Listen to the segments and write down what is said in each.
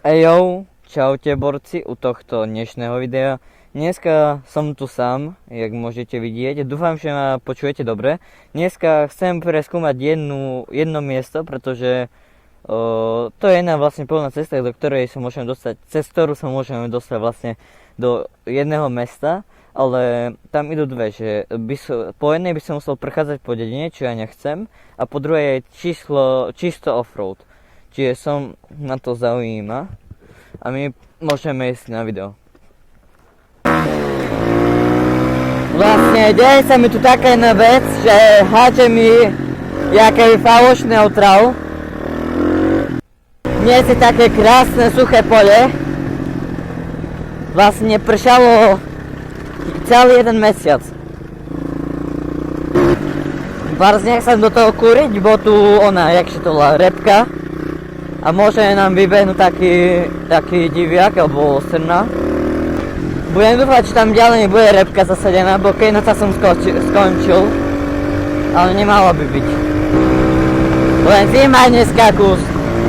Ejo, čaute borci u tohto dnešného videa. Dneska som tu sám, jak môžete vidieť. Dúfam, že ma počujete dobre. Dneska chcem preskúmať jedno miesto, pretože to je jedna vlastne plná cesta, do ktorej sa môžeme dostať, cez ktorú sa môžeme dostať vlastne do jedného mesta. Ale tam idú dve, že po jednej by som musel prechádzať po dedine, čo ja nechcem. A po druhej je čisto offroad. Čiže som na to zaujíma a my môžeme ísť na video. Vlastne deje sa mi tu taká jedna vec, že hádže mi jaké falošné otrav. Dnes je také krásne suché pole. Vlastne pršalo celý jeden mesiac. Vás nechcem do toho kúriť, bo tu jak sa to volá, repka. A môže nám vybehnúť taký diviak alebo srna. Budem dúfať, že tam ďalej nebude repka zasadená, bo keď sa som skončil. Ale nemalo by byť. Len zima je dneska kus.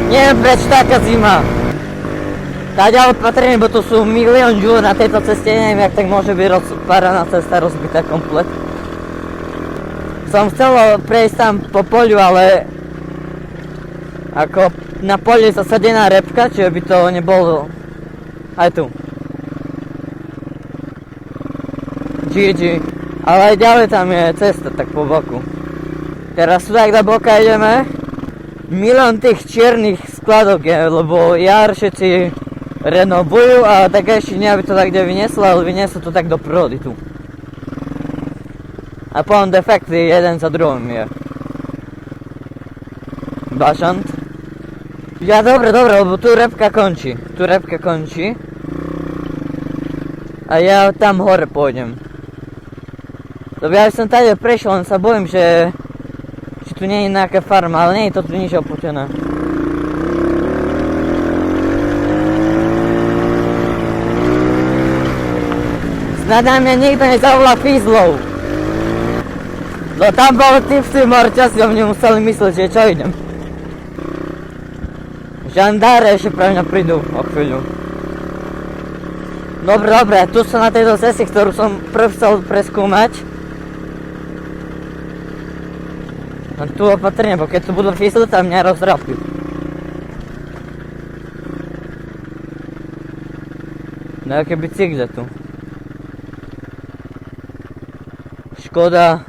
Neviem prečo taká zima. Tá ďalej opatrenie, bo tu sú milión žúr na tejto ceste, neviem jak tak môže byť rozpáraná cesta rozbitá komplet. Som chcel prejsť tam po poľu, ale ako na poli je zasadená repka, čiže by to nebolo aj tu. GG. Ale aj ďalej tam je cesta, tak po boku. Teraz tu tak do boka ideme. Milión tých čiernych skladok je, lebo jar všetci renovujú a tak ešte nie aby to tak kde vynieslo, ale vynieslo to tak do prírody tu. A potom defekty jeden za druhým je. Bašant. Ja dobre, lebo tu repka končí. A ja tam hore pôjdem. Lebo ja som tady prešiel, len sa bojím, že tu nie je nejaká farma, ale nie je to tu nič oputené. Snad na mňa nikto nezavolá fízlov. No tam bol typ s tým morťasom, nemuseli mysleť, že čo idem. Žandáre ešte pre mňa prídu o chvíľu. Dobre, tu som na tejto ceste, ktorú som prv chcel preskúmať. A tu opatrne, bo keď tu budú fízli, tam mňa rozdrapí. Nejaké bicykle tu. Škoda.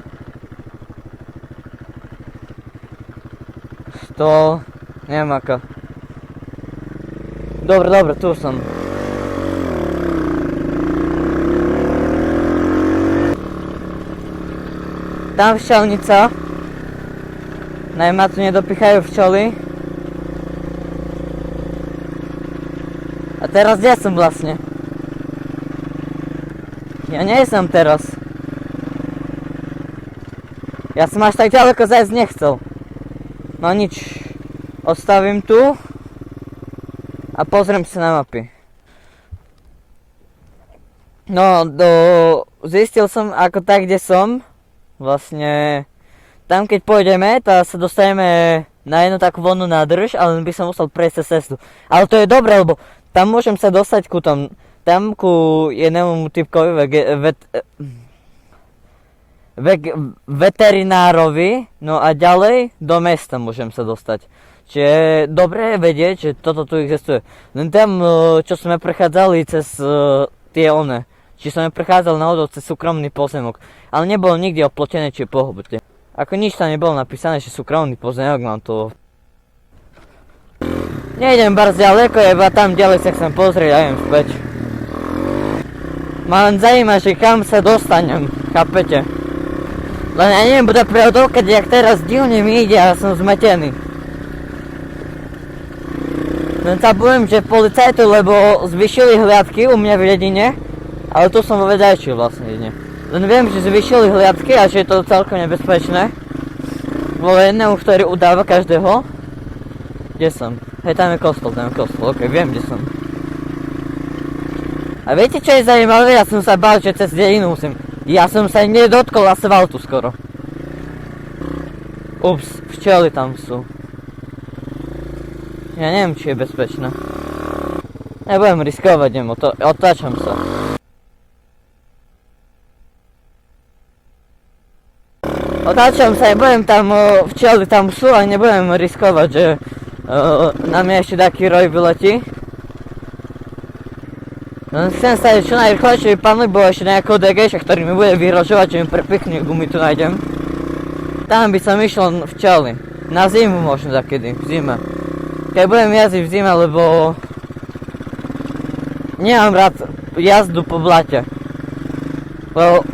100, neviem aká. Dobre, tu som. Tam včelnica. Naj ma tu nedopichajú včely. A teraz kde som vlastne? Ja nie som teraz. Ja som až tak ďaleko zajsť nechcel. No nič. Odstavím tu. A pozriem sa na mapy. No, zistil som ako tak, kde som. Vlastne, tam keď pôjdeme, tá sa dostaneme na jednu takú voľnú nádrž, ale by som musel prejsť cez cestu. Ale to je dobré, lebo tam môžem sa dostať ku tomu, tam ku jednému typkovi veterinárovi, no a ďalej do mesta môžem sa dostať. Čiže dobre je vedieť, že toto tu existuje. Len tam, čo sme prechádzali cez či sme prechádzali náhodou cez súkromný pozemok, ale nebolo nikde oplotené, či pohobote. Ako nič tam nebolo napísané, že súkromný pozemok, mám to. Nejdem bardzo ďaleko, iba tam ďalej sa chcem pozrieť a idem späť. Ma len zaujíma, že kam sa dostanem, chápete? Len ja neviem, bude pravdou, keď jak teraz divne mi ide a som zmetený. Len sa bojím, že policajtu, lebo zvyšili hliadky u mňa v dedine, ale tu som vo vedajčí vlastne jedine. Len viem, že zvyšili hliadky a že je to celkom nebezpečné. Bolo jedného, ktorý udáva každého. Kde som? Hej, tam je kostol, ok, viem, kde som. A viete, čo je zaujímavé? Ja som sa bál, že cez dedinu musím. Ja som sa nedotkol asfaltu skoro. Ups, včely tam sú. Ja neviem, či je bezpečné. Nebudem riskovať, otáčam sa. Otáčam sa, nebudem tam, včely tam sú a nebudem riskovať, že na mňa ešte taký roj vyletí. Chcem sa čo najrychlejšie vypadnúť, bo ešte nejakého DGŠa, ktorý mi bude vyhrožovať, že mi prepikne gumy tu nájdem. Tam by som išiel včely. Na zimu možno takedy, v zime. Keď budem jazdiť v zime, lebo nemám rád jazdu po blate. Lebo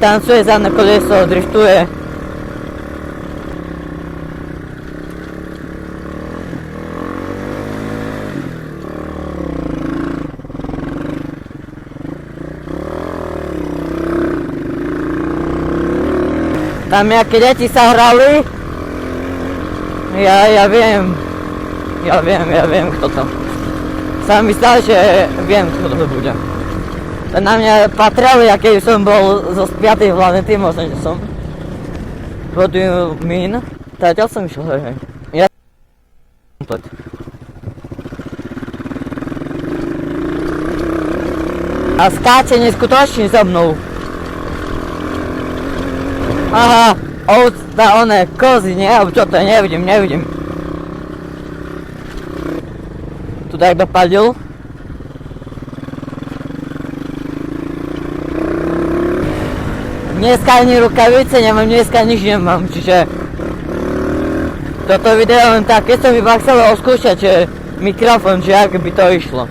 tancuje zadné koleso, driftuje. Tam nejaké deti sa hrali. Ja viem kto to. Sa mi zdá, že viem kto to bude. Na mňa patrali, keď som bol zo 5. planety, možno, že som podiu mín. Zatiaľ som išiel, hej. Ja komplet. A skáče neskutočne za mnou. Aha, one kozy, nie? Čo to je? Nevidím. Tu tak dopadil. Dneska ani rukavice nemám, dneska nič nemám, čiže toto video len tak, keď som iba chcel oskúšať mikrofón, že ak by to išlo.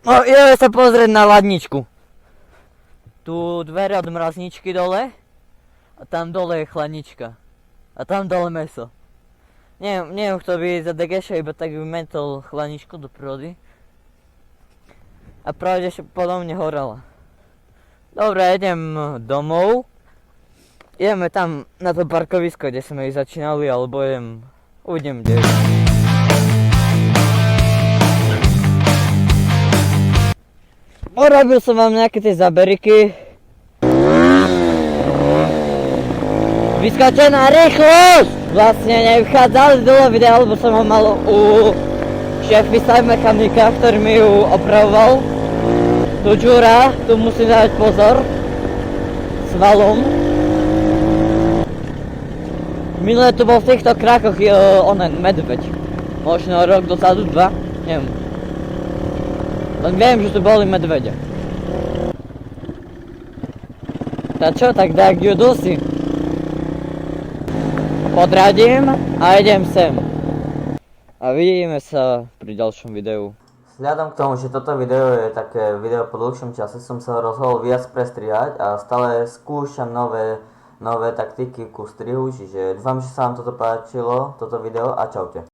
No, ideme sa pozrieť na ladničku. Tu dvere od mrazničky dole a tam dole je chladnička. A tam dole meso. Neviem kto by za DGŠa iba tak vymetol chladničku do prírody. A pravde podobne horela. Dobre, idem domov. Ideme tam na to parkovisko, kde sme začínali, alebo uvidím kde. Urobil som vám nejaké tie zaberiky. Vyskočená rýchlosť! Vlastne nevychádzali dole videa, lebo som ho mal u šéfisa mechanika, ktorý mi ju opravoval. Tu džúra, tu musím dávať pozor. S valom. Minulé tu bol v týchto krákoch medveď. Možno rok dozadu, 2, neviem. Len viem, že tu boli medvede. Tak čo, tak daj judusi. Podradím a idem sem. A vidíme sa pri ďalšom videu. Vzhľadom k tomu, že toto video je také video po dlhšom čase, som sa rozhodol viac prestrihať a stále skúšam nové taktiky ku strihu, čiže dúfam, že sa vám toto páčilo, toto video a čaute.